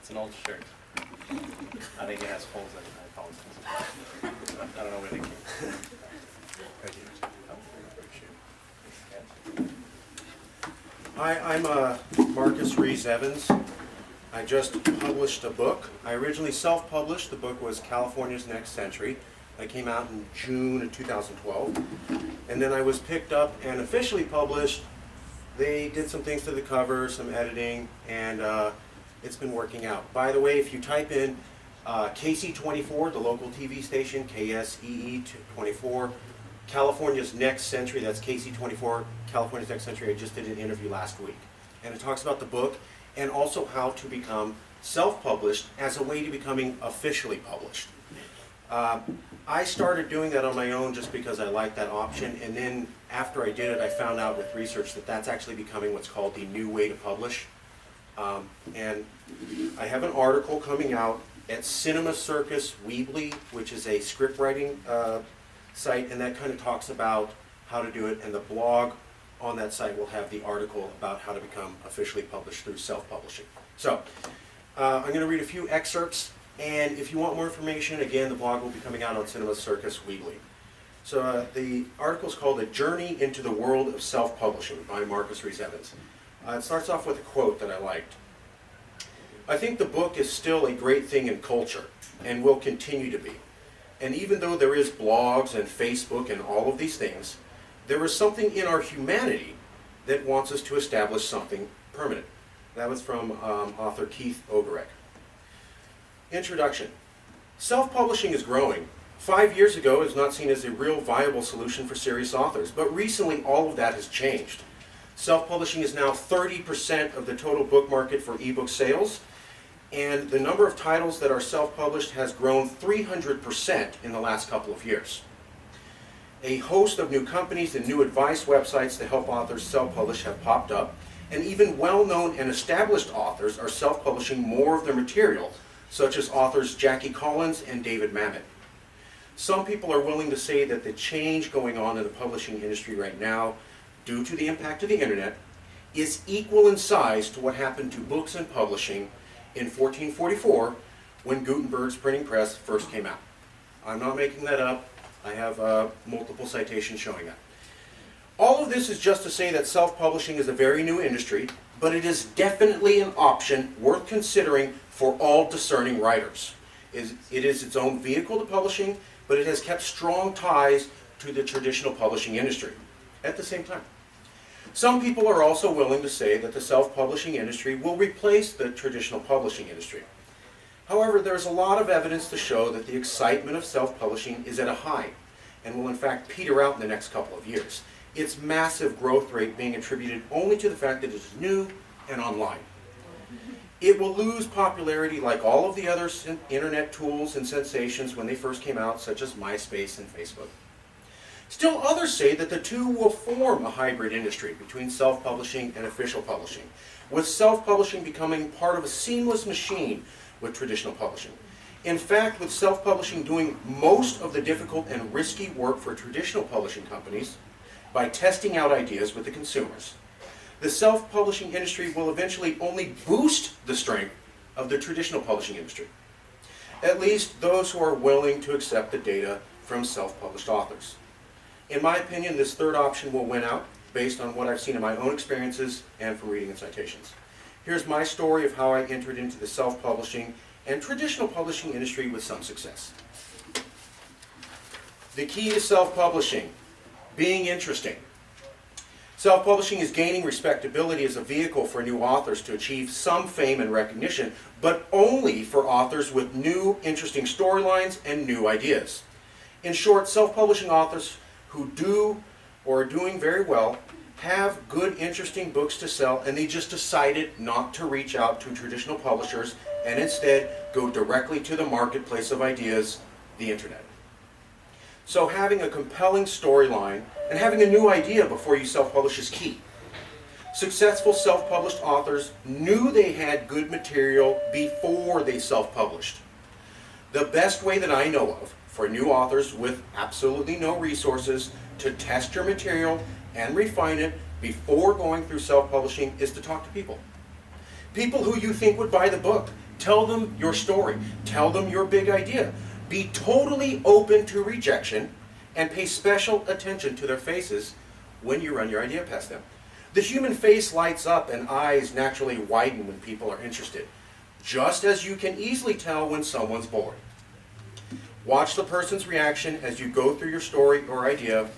It's an old shirt. I think it has holes in it. I apologize. I don't know where they came from. Hi, I'm Marcus Ruiz Evans. I just published a book. I originally self-published. The book was California's Next Century. That came out in June of 2012. And then I was picked up and officially published. They did some things to the cover, some editing, and it's been working out. By the way, if you type in KC24, the local TV station, KSEE24, California's Next Century, that's KC24, California's Next Century. I just did an interview last week. And it talks about the book and also how to become self-published as a way to becoming officially published. I started doing that on my own just because I liked that option, and then after I did it, I found out with research that that's actually becoming what's called the new way to publish. And I have an article coming out at Cinema Circus Weebly, which is a script writing site, and that kind of talks about how to do it, and the blog on that site will have the article about how to become officially published through self-publishing. So, I'm going to read a few excerpts, and if you want more information, again, the blog will be coming out on Cinema Circus Weebly. So, the article is called A Journey into the World of Self-Publishing by Marcus Ruiz Evans. It starts off with a quote that I liked. I think the book is still a great thing in culture, and will continue to be. And even though there is blogs and Facebook and all of these things, there is something in our humanity that wants us to establish something permanent. That was from author Keith Ogerek. Introduction. Self-publishing is growing. 5 years ago, it was not seen as a real viable solution for serious authors, but recently all of that has changed. Self-publishing is now 30% of the total book market for ebook sales, and the number of titles that are self-published has grown 300% in the last couple of years. A host of new companies and new advice websites to help authors self-publish have popped up, and even well-known and established authors are self-publishing more of their material, such as authors Jackie Collins and David Mamet. Some people are willing to say that the change going on in the publishing industry right now, due to the impact of the internet, is equal in size to what happened to books and publishing in 1444 when Gutenberg's printing press first came out. I'm not making that up. I have multiple citations showing that. All of this is just to say that self-publishing is a very new industry, but it is definitely an option worth considering for all discerning writers. It is its own vehicle to publishing, but it has kept strong ties to the traditional publishing industry at the same time. Some people are also willing to say that the self-publishing industry will replace the traditional publishing industry. However, there's a lot of evidence to show that the excitement of self-publishing is at a high and will in fact peter out in the next couple of years. Its massive growth rate being attributed only to the fact that it is new and online. It will lose popularity like all of the other internet tools and sensations when they first came out, such as MySpace and Facebook. Still, others say that the two will form a hybrid industry between self-publishing and official publishing, with self-publishing becoming part of a seamless machine with traditional publishing. In fact, with self-publishing doing most of the difficult and risky work for traditional publishing companies by testing out ideas with the consumers, the self-publishing industry will eventually only boost the strength of the traditional publishing industry. At least those who are willing to accept the data from self-published authors. In my opinion, this third option will win out based on what I've seen in my own experiences and from reading and citations. Here's my story of how I entered into the self-publishing and traditional publishing industry with some success. The key to self-publishing, being interesting. Self-publishing is gaining respectability as a vehicle for new authors to achieve some fame and recognition, but only for authors with new, interesting storylines and new ideas. In short, self-publishing authors who do or are doing very well have good, interesting books to sell, and they just decided not to reach out to traditional publishers and instead go directly to the marketplace of ideas, the internet. So having a compelling storyline and having a new idea before you self-publish is key. Successful self-published authors knew they had good material before they self-published. The best way that I know of for new authors with absolutely no resources to test your material and refine it before going through self-publishing is to talk to people. People who you think would buy the book. Tell them your story. Tell them your big idea. Be totally open to rejection and pay special attention to their faces when you run your idea past them. The human face lights up and eyes naturally widen when people are interested, just as you can easily tell when someone's bored. Watch the person's reaction as you go through your story or idea.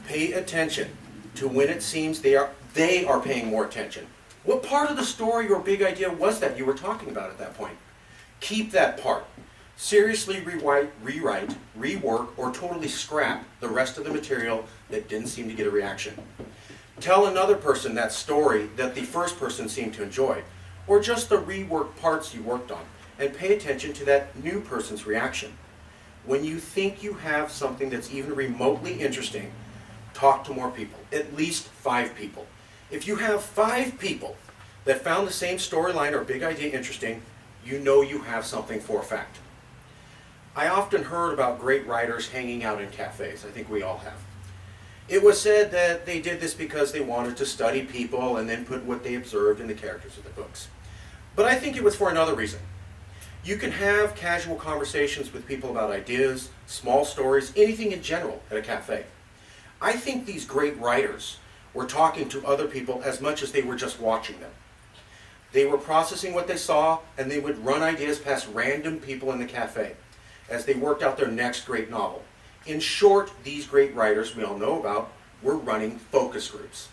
Pay attention to when it seems they are paying more attention. What part of the story or big idea was that you were talking about at that point? Keep that part. Seriously rewrite, rework, or totally scrap the rest of the material that didn't seem to get a reaction. Tell another person that story that the first person seemed to enjoy, or just the reworked parts you worked on, and pay attention to that new person's reaction. When you think you have something that's even remotely interesting, talk to more people, at least 5 people. If you have 5 people that found the same storyline or big idea interesting, you know you have something for a fact. I often heard about great writers hanging out in cafes. I think we all have. It was said that they did this because they wanted to study people and then put what they observed in the characters of the books. But I think it was for another reason. You can have casual conversations with people about ideas, small stories, anything in general at a cafe. I think these great writers were talking to other people as much as they were just watching them. They were processing what they saw, and they would run ideas past random people in the cafe as they worked out their next great novel. In short, these great writers we all know about were running focus groups.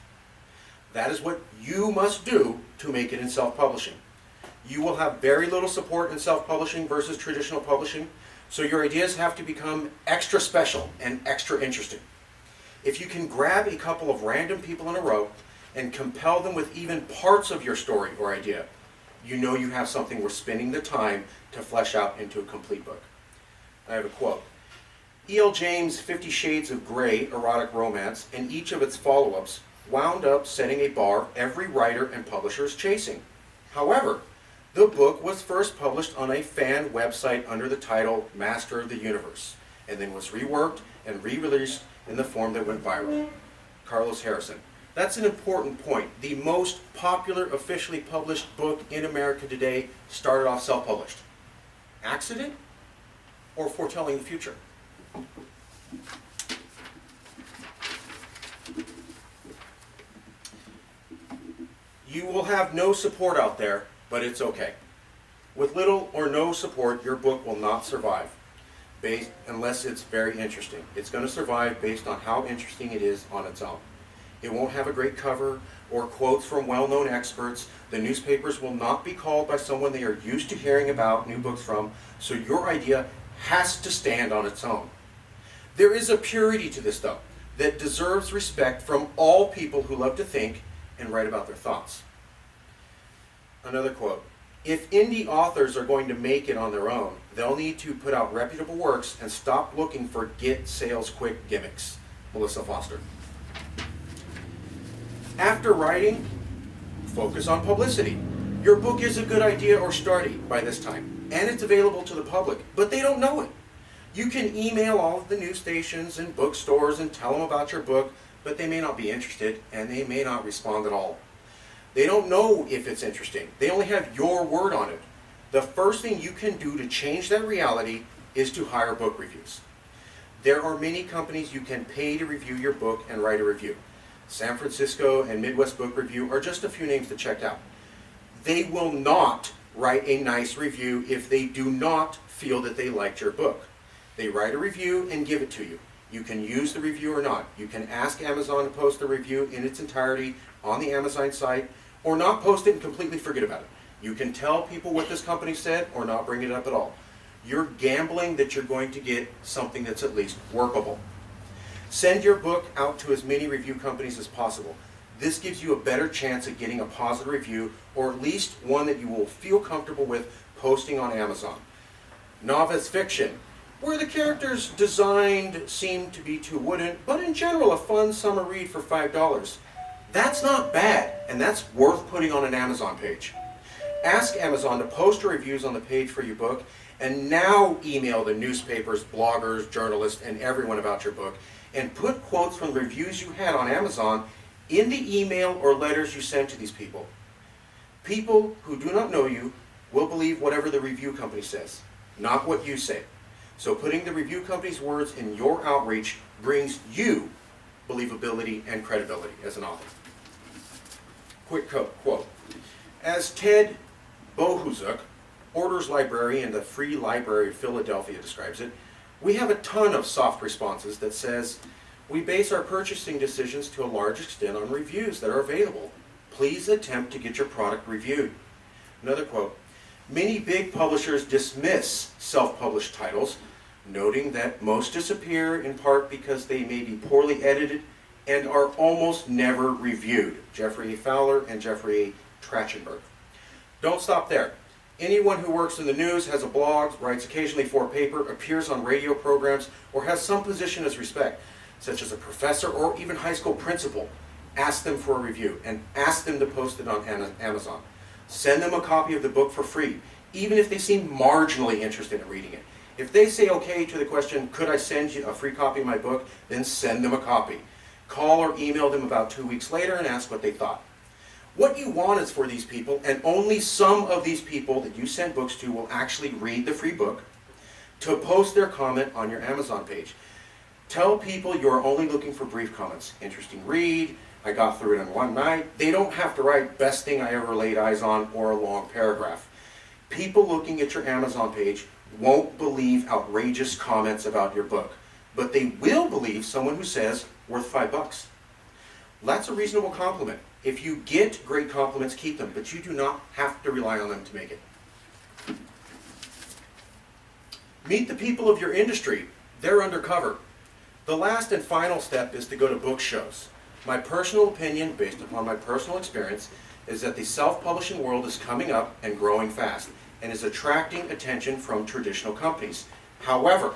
That is what you must do to make it in self-publishing. You will have very little support in self-publishing versus traditional publishing, so your ideas have to become extra special and extra interesting. If you can grab a couple of random people in a row and compel them with even parts of your story or idea, you know you have something worth spending the time to flesh out into a complete book. I have a quote. E.L. James' 50 Shades of Grey erotic romance and each of its follow-ups wound up setting a bar every writer and publisher is chasing. However, the book was first published on a fan website under the title Master of the Universe, and then was reworked and re-released in the form that went viral. Carlos Harrison. That's an important point. The most popular officially published book in America today started off self-published. Accident or foretelling the future? You will have no support out there, but it's okay. With little or no support, your book will not survive, unless it's very interesting. It's going to survive based on how interesting it is on its own. It won't have a great cover or quotes from well-known experts. The newspapers will not be called by someone they are used to hearing about new books from, so your idea has to stand on its own. There is a purity to this, though, that deserves respect from all people who love to think and write about their thoughts. Another quote. If indie authors are going to make it on their own, they'll need to put out reputable works and stop looking for get sales quick gimmicks. Melissa Foster. After writing, focus on publicity. Your book is a good idea or study by this time, and it's available to the public, but they don't know it. You can email all of the news stations and bookstores and tell them about your book, but they may not be interested, and they may not respond at all. They don't know if it's interesting. They only have your word on it. The first thing you can do to change that reality is to hire book reviews. There are many companies you can pay to review your book and write a review. San Francisco and Midwest Book Review are just a few names to check out. They will not write a nice review if they do not feel that they liked your book. They write a review and give it to you. You can use the review or not. You can ask Amazon to post the review in its entirety on the Amazon site, or not post it and completely forget about it. You can tell people what this company said or not bring it up at all. You're gambling that you're going to get something that's at least workable. Send your book out to as many review companies as possible. This gives you a better chance at getting a positive review, or at least one that you will feel comfortable with posting on Amazon. Novice fiction, where the characters designed seem to be too wooden, but in general a fun summer read for $5. That's not bad, and that's worth putting on an Amazon page. Ask Amazon to post your reviews on the page for your book, and now email the newspapers, bloggers, journalists, and everyone about your book, and put quotes from the reviews you had on Amazon in the email or letters you send to these people. People who do not know you will believe whatever the review company says, not what you say. So putting the review company's words in your outreach brings you believability and credibility as an author. Quick quote. As Ted Bohuzuk, Orders Librarian in the Free Library of Philadelphia, describes it, we have a ton of soft responses that says, we base our purchasing decisions to a large extent on reviews that are available. Please attempt to get your product reviewed. Another quote, many big publishers dismiss self-published titles, noting that most disappear in part because they may be poorly edited and are almost never reviewed. Jeffrey A. Fowler and Jeffrey A. Trachtenberg. Don't stop there. Anyone who works in the news, has a blog, writes occasionally for a paper, appears on radio programs, or has some position as respect, such as a professor or even high school principal, ask them for a review and ask them to post it on Amazon. Send them a copy of the book for free, even if they seem marginally interested in reading it. If they say okay to the question, could I send you a free copy of my book, then send them a copy. Call or email them about 2 weeks later and ask what they thought. What you want is for these people, and only some of these people that you send books to will actually read the free book, to post their comment on your Amazon page. Tell people you are only looking for brief comments. Interesting read, I got through it in one night. They don't have to write best thing I ever laid eyes on or a long paragraph. People looking at your Amazon page won't believe outrageous comments about your book, but they will believe someone who says, worth $5. That's a reasonable compliment. If you get great compliments, keep them, but you do not have to rely on them to make it. Meet the people of your industry. They're undercover. The last and final step is to go to book shows. My personal opinion, based upon my personal experience, is that the self-publishing world is coming up and growing fast and is attracting attention from traditional companies. However,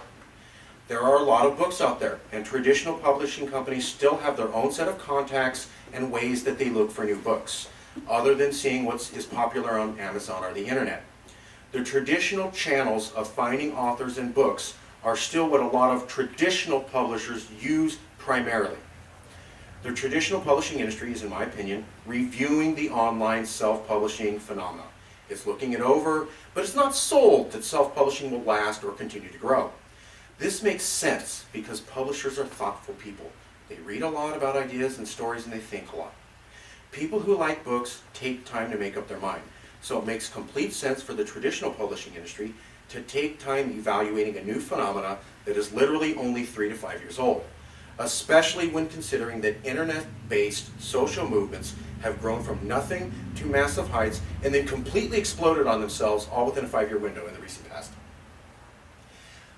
there are a lot of books out there, and traditional publishing companies still have their own set of contacts and ways that they look for new books, other than seeing what is popular on Amazon or the internet. The traditional channels of finding authors and books are still what a lot of traditional publishers use primarily. The traditional publishing industry is, in my opinion, reviewing the online self-publishing phenomena. It's looking it over, but it's not sold that self-publishing will last or continue to grow. This makes sense because publishers are thoughtful people. They read a lot about ideas and stories and they think a lot. People who like books take time to make up their mind. So it makes complete sense for the traditional publishing industry to take time evaluating a new phenomena that is literally only 3 to 5 years old, especially when considering that internet-based social movements have grown from nothing to massive heights and then completely exploded on themselves all within a 5-year window in the recent past.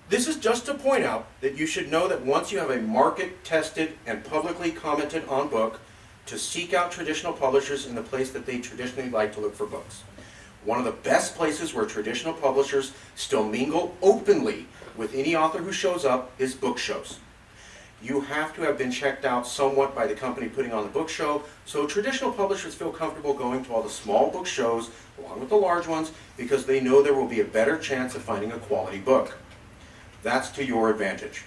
This is just to point out that you should know that once you have a market-tested and publicly commented on book, to seek out traditional publishers in the place that they traditionally like to look for books. One of the best places where traditional publishers still mingle openly with any author who shows up is book shows. You have to have been checked out somewhat by the company putting on the book show, so traditional publishers feel comfortable going to all the small book shows along with the large ones because they know there will be a better chance of finding a quality book. That's to your advantage.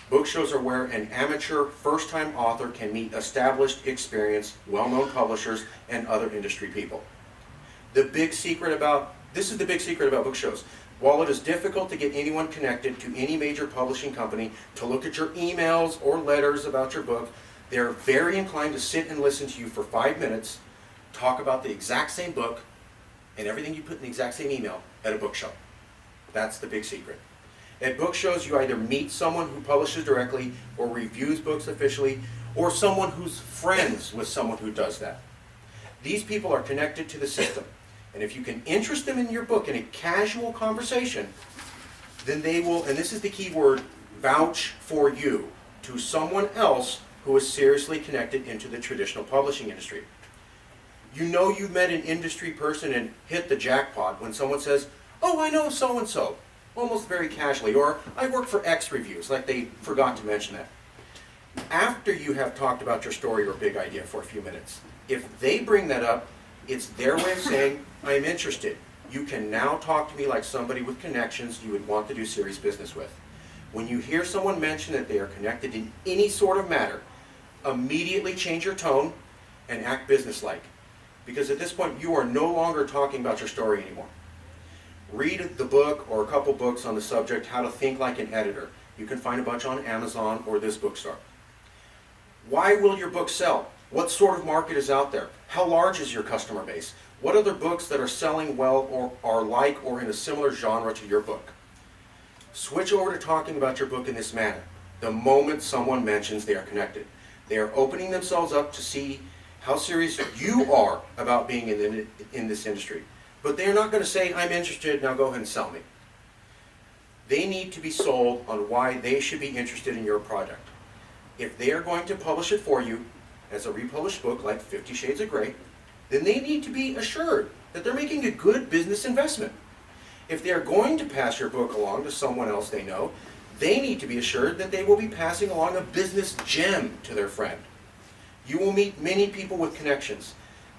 Book shows are where an amateur, first-time author can meet established, experienced, well-known publishers and other industry people. This is the big secret about book shows. While it is difficult to get anyone connected to any major publishing company to look at your emails or letters about your book, they are very inclined to sit and listen to you for 5 minutes, talk about the exact same book and everything you put in the exact same email at a book show. That's the big secret. At book shows, you either meet someone who publishes directly or reviews books officially, or someone who's friends with someone who does that. These people are connected to the system, and if you can interest them in your book in a casual conversation, then they will, and this is the key word, vouch for you to someone else who is seriously connected into the traditional publishing industry. You know you've met an industry person and hit the jackpot when someone says, "Oh, I know so-and-so," almost very casually, or "I work for X Reviews," like they forgot to mention that. After you have talked about your story or big idea for a few minutes, if they bring that up, it's their way of saying, "I'm interested. You can now talk to me like somebody with connections you would want to do serious business with." When you hear someone mention that they are connected in any sort of matter, immediately change your tone and act businesslike. Because at this point, you are no longer talking about your story anymore. read the book or a couple books on the subject, How to Think Like an Editor. You can find a bunch on Amazon or this bookstore. Why will your book sell? What sort of market is out there? How large is your customer base? What other books that are selling well or are like or in a similar genre to your book? Switch over to talking about your book in this manner. The moment someone mentions they are connected, they are opening themselves up to see how serious you are about being in this industry. But they're not going to say, I'm interested, now go ahead and sell me. They need to be sold on why they should be interested in your project. If they are going to publish it for you as a republished book like 50 Shades of Grey, then they need to be assured that they're making a good business investment. If they are going to pass your book along to someone else they know, they need to be assured that they will be passing along a business gem to their friend. You will meet many people with connections.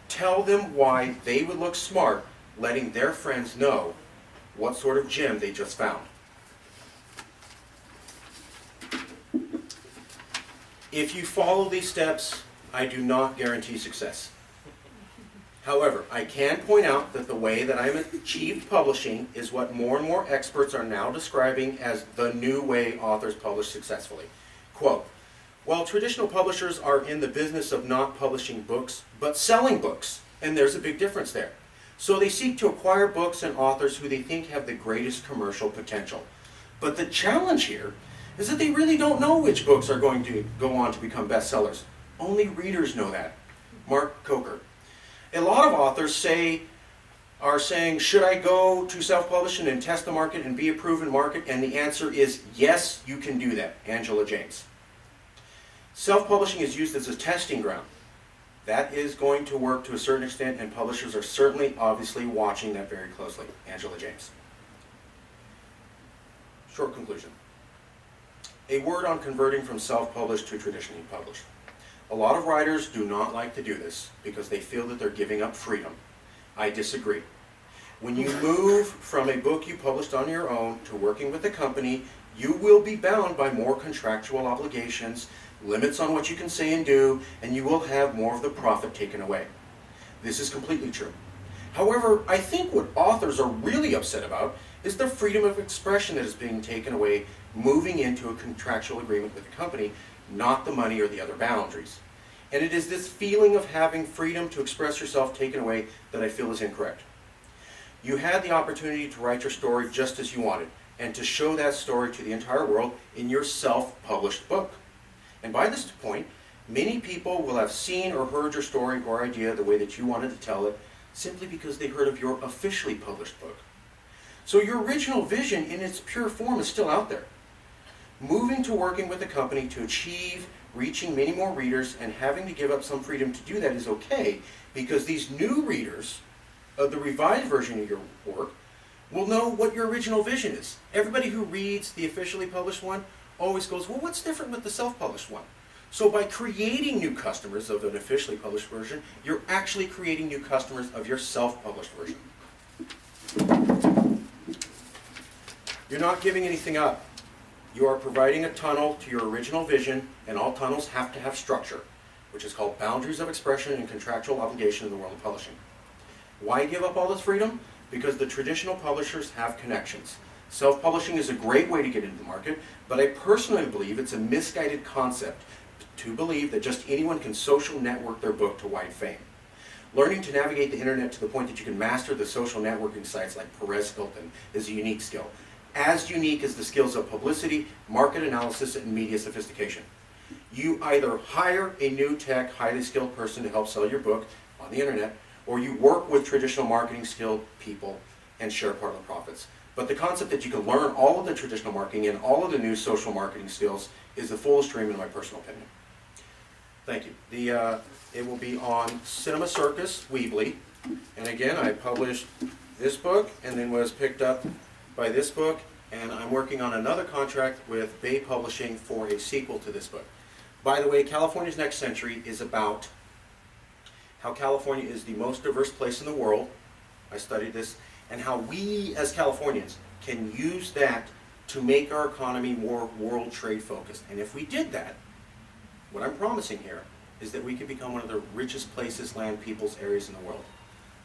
Tell them why they would look smart letting their friends know what sort of gem they just found. If you follow these steps, I do not guarantee success. However, I can point out that the way that I've achieved publishing is what more and more experts are now describing as the new way authors publish successfully. Quote, "While traditional publishers are in the business of not publishing books, but selling books, and there's a big difference there. So they seek to acquire books and authors who they think have the greatest commercial potential. But the challenge here is that they really don't know which books are going to go on to become bestsellers. Only readers know that." Mark Coker. A lot of authors are saying, should I go to self-publishing and test the market and be a proven market? And the answer is yes, you can do that. Angela James. Self-publishing is used as a testing ground. That is going to work to a certain extent, and publishers are certainly, obviously, watching that very closely. Angela James. Short conclusion. A word on converting from self-published to traditionally published. A lot of writers do not like to do this because they feel that they're giving up freedom. I disagree. When you move from a book you published on your own to working with a company, you will be bound by more contractual obligations, limits on what you can say and do, and you will have more of the profit taken away. This is completely true. However, I think what authors are really upset about is the freedom of expression that is being taken away moving into a contractual agreement with the company, not the money or the other boundaries. And it is this feeling of having freedom to express yourself taken away that I feel is incorrect. You had the opportunity to write your story just as you wanted, and to show that story to the entire world in your self-published book. And by this point, many people will have seen or heard your story or idea the way that you wanted to tell it, simply because they heard of your officially published book. So your original vision in its pure form is still out there. Moving to working with a company to achieve reaching many more readers and having to give up some freedom to do that is okay, because these new readers of the revised version of your work will know what your original vision is. Everybody who reads the officially published one always goes, well, what's different with the self-published one? So by creating new customers of an officially published version, you're actually creating new customers of your self-published version. You're not giving anything up. You are providing a tunnel to your original vision, and all tunnels have to have structure, which is called boundaries of expression and contractual obligation in the world of publishing. Why give up all this freedom? Because the traditional publishers have connections. Self-publishing is a great way to get into the market, but I personally believe it's a misguided concept to believe that just anyone can social network their book to wide fame. Learning to navigate the internet to the point that you can master the social networking sites like Perez Hilton is a unique skill. As unique as the skills of publicity, market analysis, and media sophistication. You either hire a new tech, highly skilled person to help sell your book on the internet, or you work with traditional marketing skilled people and share part of the profits. But the concept that you can learn all of the traditional marketing and all of the new social marketing skills is the foolish dream in my personal opinion. Thank you. It will be on Cinema Circus Weebly, and again, I published this book and then was picked up by this book, and I'm working on another contract with Bay Publishing for a sequel to this book. By the way, California's Next Century is about how California is the most diverse place in the world. I studied this, and how we as Californians can use that to make our economy more world trade focused. And if we did that, what I'm promising here is that we can become one of the richest places, land, peoples, areas in the world.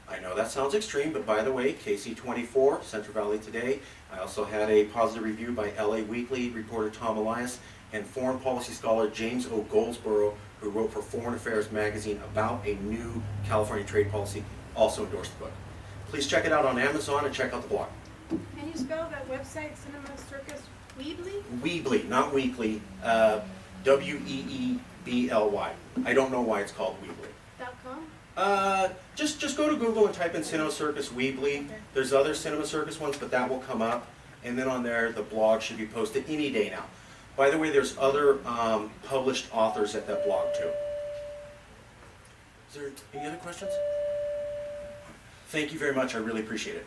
I know that sounds extreme, but by the way, KC24, Central Valley Today. I also had a positive review by LA Weekly reporter Tom Elias and foreign policy scholar James O. Goldsboro, who wrote for Foreign Affairs magazine about a new California trade policy, also endorsed the book. Please check it out on Amazon and check out the blog. Can you spell that website, Cinema Circus Weebly? Weebly, not weekly, W-E-E-B-L-Y. I don't know why it's called Weebly. .com? Just go to Google and type in Cinema Circus Weebly. Okay. There's other Cinema Circus ones, but that will come up. And then on there, the blog should be posted any day now. By the way, there's other published authors at that blog too. Is there any other questions? Thank you very much. I really appreciate it.